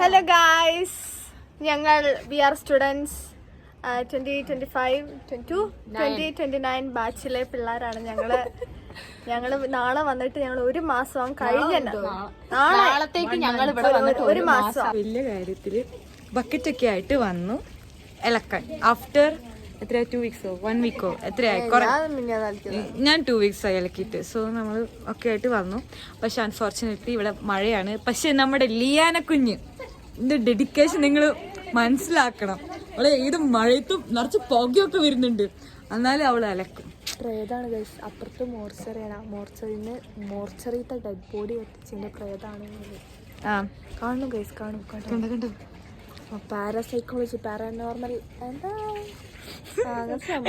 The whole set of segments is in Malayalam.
ഹലോ ഗായ്സ്, ഞങ്ങൾ വി ആർ സ്റ്റുഡൻസ് 2029 ബാച്ചിലെ പിള്ളേരാണ് ഞങ്ങള്. നാളെ വന്നിട്ട് ഞങ്ങൾ ഒരു മാസം കഴിഞ്ഞ നാളത്തേക്ക് ഞങ്ങൾ ഇവിടെ വന്നിട്ട് ഒരു മാസം വലിയ കാര്യത്തില് ബക്കറ്റൊക്കെ ആയിട്ട് വന്നു ഇളക്കാൻ. ആഫ്റ്റർ എത്ര 2 വീക്സോ 1 വീക്കോ എത്രയായി? ഞാൻ 2 വീക്സ് ആയി ഇളക്കിയിട്ട്. സോ നമ്മൾ ഒക്കെ ആയിട്ട് വന്നു. പക്ഷെ അൺഫോർച്ചുനേറ്റ്ലി ഇവിടെ മഴയാണ്. പക്ഷെ നമ്മുടെ ലിയാന കുഞ്ഞ് ഇതിന്റെ ഡെഡിക്കേഷൻ നിങ്ങൾ മനസ്സിലാക്കണം. അവളെ ഏത് മഴയത്തും നിറച്ച് പുകയൊക്കെ വരുന്നുണ്ട്, എന്നാലും അവള് അലക്കും. പ്രേതാണ് ഗൈസ്. അപ്പുറത്ത് മോർച്ചറിയാണ്. മോർച്ചറിയത്തെ ഡെഡ് ബോഡി എത്തിച്ചതിന്റെ പ്രേതാണ്. കാണുന്നു ഗൈസ്, കാണും. കണ്ടു പാരാസൈക്കോളജി, പാരാനോർമൽ എന്താ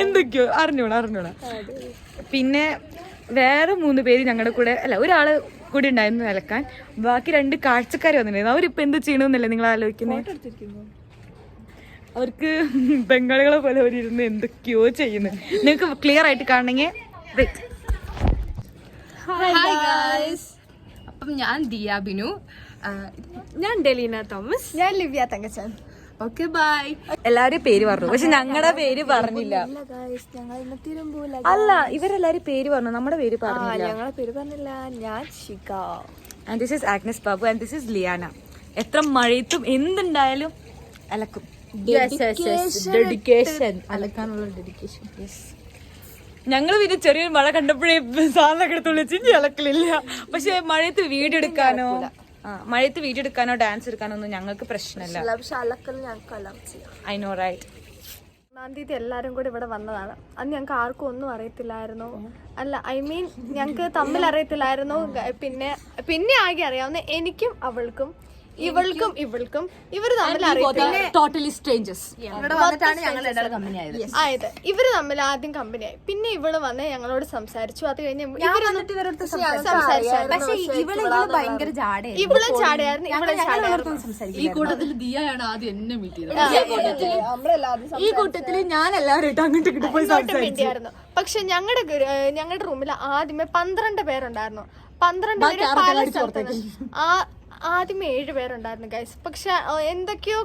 എന്തൊക്കെയോ അറിഞ്ഞോളാം. പിന്നെ വേറെ 3 പേര് ഞങ്ങളുടെ കൂടെ, അല്ല ഒരാള് കൂടി ഉണ്ടായിരുന്നു നിലക്കാൻ. ബാക്കി 2 കാഴ്ചക്കാർ വന്നിട്ടുണ്ടായിരുന്നു. അവരിപ്പോ എന്ത് ചെയ്യണമെന്നല്ലേ നിങ്ങൾ ആലോചിക്കുന്നത്? അവർക്ക് ബംഗാളികളെ പോലെ അവരിരുന്ന് എന്തൊക്കെയോ ചെയ്യുന്നു. നിങ്ങൾക്ക് ക്ലിയർ ആയിട്ട് കാണണമെങ്കിൽ അപ്പം ഞാൻ ദിയ ബിനു, ഞാൻ ഡെലീന തോമസ്, ഞാൻ ലിവ്യ തങ്കച്ചൻ. Okay bye. എല്ലാരും പേര് പറഞ്ഞു, പക്ഷെ ഞങ്ങളുടെ പേര് പറഞ്ഞില്ല. അല്ല, ഇവരെല്ലാരും പേര് പറഞ്ഞു, നമ്മുടെ പേര് പറഞ്ഞില്ല. ഞങ്ങളെ പേര് പറഞ്ഞില്ല. ഞാൻ Shika, and this is Agnes Babu, and this is Liyana. എത്ര മഴയത്തും എന്തുണ്ടായാലും അലക്കും. Dedication, അലക്കാനുള്ള dedication. ഞങ്ങൾ പിന്നെ ചെറിയൊരു മഴ കണ്ടപ്പോഴേ സാധനമൊക്കെ എടുത്ത് വിളിച്ച് ഇനി അലക്കലില്ല. പക്ഷെ മഴയത്ത് വീഡിയോ എടുക്കാനോ ഡാൻസ് എടുക്കാനോ ഒന്നും ഞങ്ങൾക്ക് പ്രശ്നമില്ല. I know right. 1 തീയതി എല്ലാരും കൂടി ഇവിടെ വന്നതാണ്. അന്ന് ഞങ്ങൾക്ക് ആർക്കും ഒന്നും അറിയത്തില്ലായിരുന്നു. അല്ല, ഐ മീൻ ഞങ്ങൾക്ക് തമ്മിൽ അറിയത്തില്ലായിരുന്നു. പിന്നെ ആകെ അറിയാവുന്ന എനിക്കും അവൾക്കും, ഇവൾക്കും ഇവര് തമ്മിൽ ടോട്ടലി സ്ട്രേഞ്ചേഴ്സ്. ആയത് ഇവര് തമ്മിൽ ആദ്യം കമ്പനിയായി. പിന്നെ ഇവള് വന്ന് ഞങ്ങളോട് സംസാരിച്ചു. അത് കഴിഞ്ഞ് ഭയങ്കര ഇവളും ചാടയായിരുന്നു. ഈ കൂട്ടത്തിൽ ദിയാണ് ആദ്യം എന്നെ മീറ്റ് ചെയ്തത്. ഈ കൂട്ടത്തില് ഞാൻ എല്ലാവരും അങ്ങോട്ട് പോയി സംസാരിച്ചായിരുന്നു. പക്ഷെ ഞങ്ങളുടെ റൂമിൽ ആദ്യമേ 12 പേരുണ്ടായിരുന്നു. 12 പേര് പല സ്ഥലത്താണ്. ആദ്യമേ 7 പേരുണ്ടായിരുന്നു ഗൈസ്. പക്ഷെ എന്തൊക്കെയോ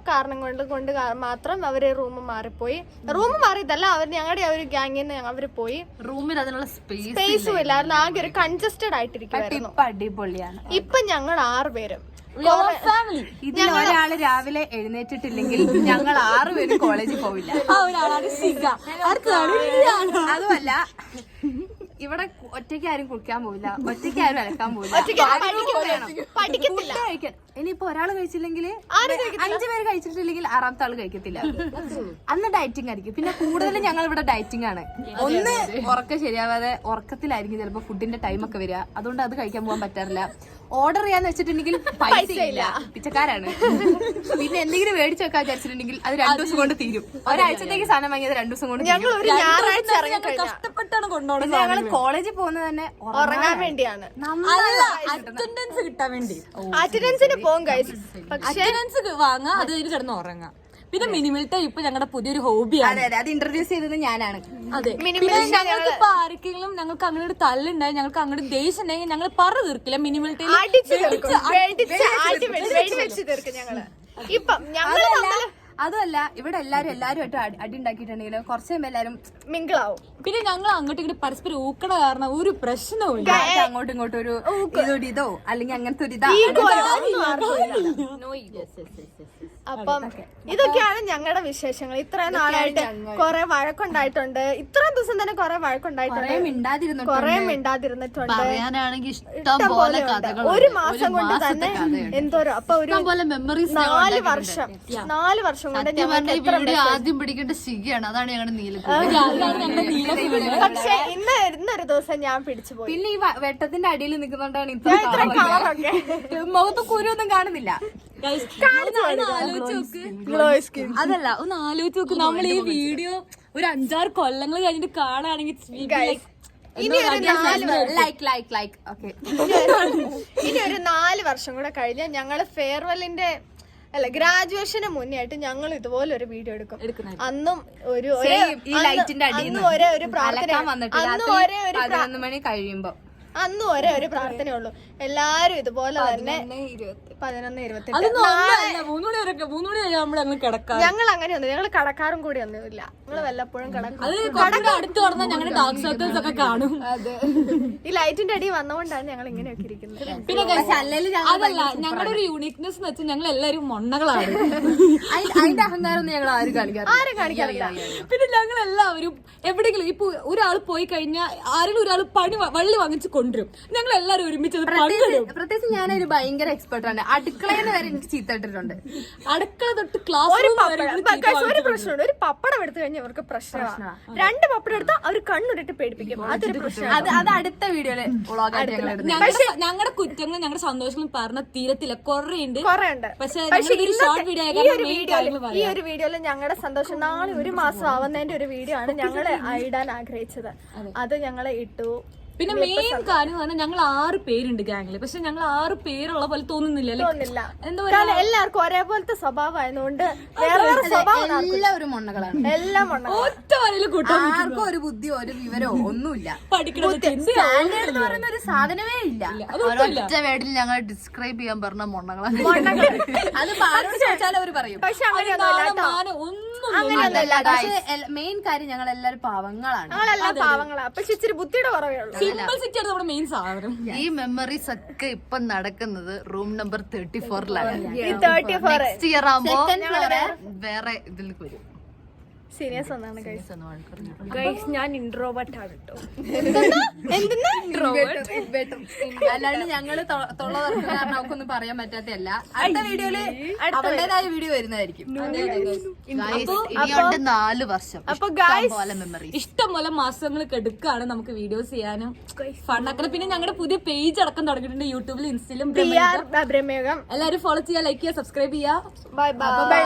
കാരണം കൊണ്ട് മാത്രം അവര് റൂം മാറിപ്പോയി. റൂം മാറിയതല്ല, ഞങ്ങളുടെ ഒരു ഗ്യാങ്ങിൽ നിന്ന് അവര് പോയി. റൂമിൽ അതിനുള്ള സ്പേസും ഇല്ലായിരുന്നു. ആകെ ഒരു കൺജസ്റ്റഡ് ആയിട്ടിരിക്കുവായിരുന്നു. അടിപൊളിയാണ്. ഇപ്പൊ ഞങ്ങൾ 6 പേരും. ഇതിൽ ഒരാള് രാവിലെ എഴുന്നേറ്റിട്ടില്ലെങ്കിൽ ഞങ്ങൾ 6 പേരും കോളേജിൽ പോവില്ല. അതുമല്ല, ഇവിടെ ഒറ്റയ്ക്ക് ആരും കുളിക്കാൻ പോവില്ല, ഒറ്റയ്ക്ക് ആരും അലക്കാൻ പോവില്ല. ഇനിയിപ്പോ ഒരാള് കഴിച്ചില്ലെങ്കിൽ 5 പേര് കഴിച്ചിട്ടില്ലെങ്കിൽ 6ാമത്തെ ആള് കഴിക്കത്തില്ല. അന്ന് ഡയറ്റിംഗ് ആയിരിക്കും. പിന്നെ കൂടുതലും ഞങ്ങൾ ഇവിടെ ഡയറ്റിംഗ് ആണ്. ഒന്ന് ഉറക്കം ശരിയാവാതെ ഉറക്കത്തിലായിരിക്കും ചിലപ്പോ ഫുഡിന്റെ ടൈമൊക്കെ വരിക. അതുകൊണ്ട് അത് കഴിക്കാൻ പോകാൻ പറ്റാറില്ല. ഓർഡർ ചെയ്യാന്ന് വെച്ചിട്ടുണ്ടെങ്കിൽ പൈസ ഇല്ല, പിച്ചക്കാരാണ്. പിന്നെ എന്തെങ്കിലും മേടിച്ചു വെക്കാൻ വിചാരിച്ചിട്ടുണ്ടെങ്കിൽ അത് 2 ദിവസം കൊണ്ട് തീരും. ഒരാഴ്ചത്തേക്ക് സാധനം വാങ്ങിയത് 2 ദിവസം കൊണ്ട് കഷ്ടപ്പെട്ടാണ് കൊണ്ടുപോകുന്നത്. ഞങ്ങൾ കോളേജിൽ പോകുന്നത് തന്നെ ഉറങ്ങാൻ വേണ്ടിയാണ്, അറ്റൻഡൻസ് കിട്ടാൻ വേണ്ടി. അറ്റൻഡൻസിന് പോകും ഗൈസ്. പക്ഷേ അറ്റൻഡൻസ് വാങ്ങാം, അത് കഴിഞ്ഞ് കിടന്ന് ഉറങ്ങാം. പിന്നെ മിനിമൽ ടൈം ഇപ്പൊ ഞങ്ങളുടെ പുതിയൊരു ഹോബിയാണ്. അത് ഇൻട്രൊഡ്യൂസ് ചെയ്തത് ഞാനാണ്. അതെ, ഞങ്ങൾക്ക് ഇപ്പൊ ആർക്കെങ്കിലും ഞങ്ങൾക്ക് അങ്ങനെ ഒരു തല്ലുണ്ടായി, ഞങ്ങൾക്ക് അങ്ങനെ ദേഷ്യം ഉണ്ടെങ്കിൽ ഞങ്ങൾ പറഞ്ഞു തീർക്കില്ല. മിനിമൽ ടൈം അതുമല്ല, ഇവിടെ എല്ലാരുമായിട്ട് അടി ഉണ്ടാക്കിയിട്ടുണ്ടെങ്കിൽ കുറച്ച് കഴിയുമ്പോൾ എല്ലാരും മിങ്കിളാവും. പിന്നെ ഞങ്ങൾ അങ്ങോട്ടും ഇങ്ങോട്ട് പരസ്പരം ഊക്കണ കാരണം ഒരു പ്രശ്നവും അങ്ങോട്ടും ഇങ്ങോട്ടും ഒരു ഇതോ അല്ലെങ്കിൽ അങ്ങനത്തെ ഒരു അപ്പം ഇതൊക്കെയാണ് ഞങ്ങളുടെ വിശേഷങ്ങൾ. ഇത്രയും നാളായിട്ട് കുറെ വഴക്കുണ്ടായിട്ടുണ്ട്. ഇത്രയും ദിവസം തന്നെ കുറെ വഴക്കുണ്ടായിട്ടുണ്ട്. കുറെ മിണ്ടാതിരുന്നിട്ടുണ്ട്. ഇഷ്ടംപോലെ ഒരു മാസം കൊണ്ട് തന്നെ എന്തോരോ. അപ്പൊ ഒരു 4 വർഷം കൊണ്ട് ഞങ്ങൾ ആദ്യം പിടിക്കേണ്ട ശിഖയാണ്. അതാണ് ഞങ്ങളുടെ നീല. പക്ഷെ ഇന്നൊരു ദിവസം ഞാൻ പിടിച്ചുപോയി. പിന്നെ ഈ വെട്ടത്തിന്റെ അടിയിൽ നിൽക്കുന്നോണ്ടാണ് ഇത്ര കളറൊക്കെ. മുഖത്ത് കുരുവൊന്നും കാണുന്നില്ല. അതല്ല, ഒന്ന് ആലോചിച്ച് നോക്ക്. നമ്മൾ ഈ വീഡിയോ ഒരു 5-6 കൊല്ലങ്ങൾ കഴിഞ്ഞിട്ട് കാണുകയാണെങ്കിൽ ഇനി ഒരു 4 വർഷം കൂടെ കഴിഞ്ഞ് ഞങ്ങള് ഫെയർവെല്ലിന്റെ ഗ്രാജുവേഷന് മുന്നേ ആയിട്ട് ഞങ്ങൾ ഇതുപോലെ ഒരു വീഡിയോ എടുക്കും. അന്നും ഒരേ ഒരു പ്രാർത്ഥന, മണി കഴിയുമ്പോ അന്നും ഒരേ ഒരു പ്രാർത്ഥനയുള്ളൂ. എല്ലാരും ഇതുപോലെ തന്നെ 11:28. അതൊന്നും ഒന്നുമല്ല, 3 മണി വരെ 3 മണി കഴിയുമ്പോൾ ഞങ്ങൾ കിടക്കാം. ഞങ്ങൾ അങ്ങനെയൊന്നും ഞങ്ങൾ കടക്കാറും കൂടി ഒന്നുമില്ല. ഞങ്ങൾ വല്ലപ്പോഴും കിടക്കും. അത് കുറച്ചുകൂടെ അടുത്ത് പറഞ്ഞാൽ ഞങ്ങളുടെ ഡാർക്ക് സർക്കിൾസ് ഒക്കെ കാണും. ഈ ലൈറ്റിന്റെ അടി വന്നുകൊണ്ടാണ് ഞങ്ങൾ ഇങ്ങനെയൊക്കെ ഇരിക്കുന്നത്. പിന്നെ അതല്ല, ഞങ്ങളുടെ ഒരു യൂണിക്നെസ് എന്ന് വെച്ചാൽ ഞങ്ങൾ എല്ലാവരും മൊണ്ണകളാണ്. അതിന്റെ അഹങ്കാരം ഞങ്ങൾ ആരും കാണിക്കാറില്ല. പിന്നെ ഞങ്ങൾ എല്ലാവരും എവിടെയെങ്കിലും ഇപ്പൊ ഒരാൾ പോയി കഴിഞ്ഞാൽ ആരെങ്കിലും ഒരാൾ വള്ളി വാങ്ങിച്ച് കൊണ്ടുവരും, ഞങ്ങൾ എല്ലാവരും ഒരുമിച്ച് അത് പങ്കിടും. പ്രത്യേകിച്ച് ഞാനൊരു ഭയങ്കര എക്സ്പെർട്ട് ആണ്. അടുക്കളയിൽ വരെ എനിക്ക് ചീത്തട്ടിട്ടുണ്ട്. അടുക്കള തൊട്ട് ക്ലാസ് ഒരു പ്രശ്നമുണ്ട്. ഒരു പപ്പടം എടുത്തു കഴിഞ്ഞാൽ അവർക്ക് പ്രശ്നമാണ്. 2 പപ്പടം എടുത്താൽ അവർ കണ്ണിട്ട് പേടിപ്പിക്കും. അതൊരു പ്രശ്നമാണ്. അത് അടുത്ത വീഡിയോയില് ഞങ്ങളുടെ കുറ്റങ്ങളും ഞങ്ങളുടെ സന്തോഷങ്ങളും പറഞ്ഞ തീരത്തില്ല, കുറേ ഉണ്ട്. പക്ഷെ ഈ ഒരു വീഡിയോയില് ഞങ്ങളുടെ സന്തോഷം നാളെ 1 മാസം ആവുന്നതിന്റെ ഒരു വീഡിയോ ആണ് ഞങ്ങൾ ഇടാൻ ആഗ്രഹിച്ചത്. അത് ഞങ്ങൾ ഇട്ടു. പിന്നെ മെയിൻ കാര്യം പറഞ്ഞാൽ ഞങ്ങൾ 6 പേരുണ്ട് ഗാങ്ങില്. പക്ഷെ ഞങ്ങൾ 6 പേരുള്ള പോലെ തോന്നുന്നില്ല. എന്താ പറയുക, എല്ലാവർക്കും ഒരേപോലത്തെ സ്വഭാവം ആയതുകൊണ്ട് വേറെ സ്വഭാവം. എല്ലാവരും മൊണ്ണകളാണ്. എല്ലാം ഒറ്റ വരയില് കൂട്ടാൻ ആർക്കും ഒരു ബുദ്ധിയോ ഒരു വിവരോ ഒന്നുമില്ല. പഠിക്കണം എന്ന് പറയുന്ന ഒരു സാധനമേ ഇല്ല. ഒറ്റ വേർഡിൽ ഞങ്ങൾ ഡിസ്ക്രൈബ് ചെയ്യാൻ പറഞ്ഞ മൊണ്ണകളാണ്. അത് ചോദിച്ചാലും അവർ പറയും. പക്ഷെ അങ്ങനെയൊന്നുമില്ല. മെയിൻ കാര്യം ഞങ്ങൾ എല്ലാവരും പാവങ്ങളാണ്. ഞങ്ങളെല്ലാം പാവങ്ങളാ. പക്ഷെ ഇച്ചിരി ബുദ്ധിയുടെ കുറവേ ഉള്ളൂ. സിമ്പിൾ സിറ്റി ആണ് നമ്മുടെ മെയിൻ സാധനം. ഈ മെമ്മറീസ് ഒക്കെ ഇപ്പൊ നടക്കുന്നത് റൂം നമ്പർ 34ലാണ്. ഈ 34 നെക്സ്റ്റ് ഇയർ ആകുമ്പോ വേറെ ഇതിലേക്ക് വരും. സീരിയസ് ഒന്നാണ് ഗൈസ്. എന്ന് വഴക്കുറഞ്ഞു. ഗൈസ് ഞാൻ ഇൻട്രോവേർട്ട് ആണ് കേട്ടോ. അല്ലാണ്ട് ഞങ്ങള് തൊള്ള തുറക്കുന്ന കാരണം അവക്കൊന്നും പറയാൻ പറ്റാത്തല്ല. അടുത്ത വീഡിയോയില് അവരുടേതായ വീഡിയോ വരുന്നതായിരിക്കും. ഇനിയുണ്ട് 4 വർഷം. അപ്പൊ ഗൈസ് പോലെ മെമ്മറീസ് ഇഷ്ടം പോലെ മാസങ്ങൾ എടുക്കാണ് നമുക്ക് വീഡിയോസ് ചെയ്യാനും ഫണ്ണാക്കണം. പിന്നെ ഞങ്ങളുടെ പുതിയ പേജ് അടക്കം തുടങ്ങിയിട്ടുണ്ട് യൂട്യൂബിലും ഇൻസ്റ്റയിലും. പ്രമേഹം. എല്ലാവരും ഫോളോ ചെയ്യുക, ലൈക്ക് ചെയ്യുക, സബ്സ്ക്രൈബ് ചെയ്യുക. Bye bye.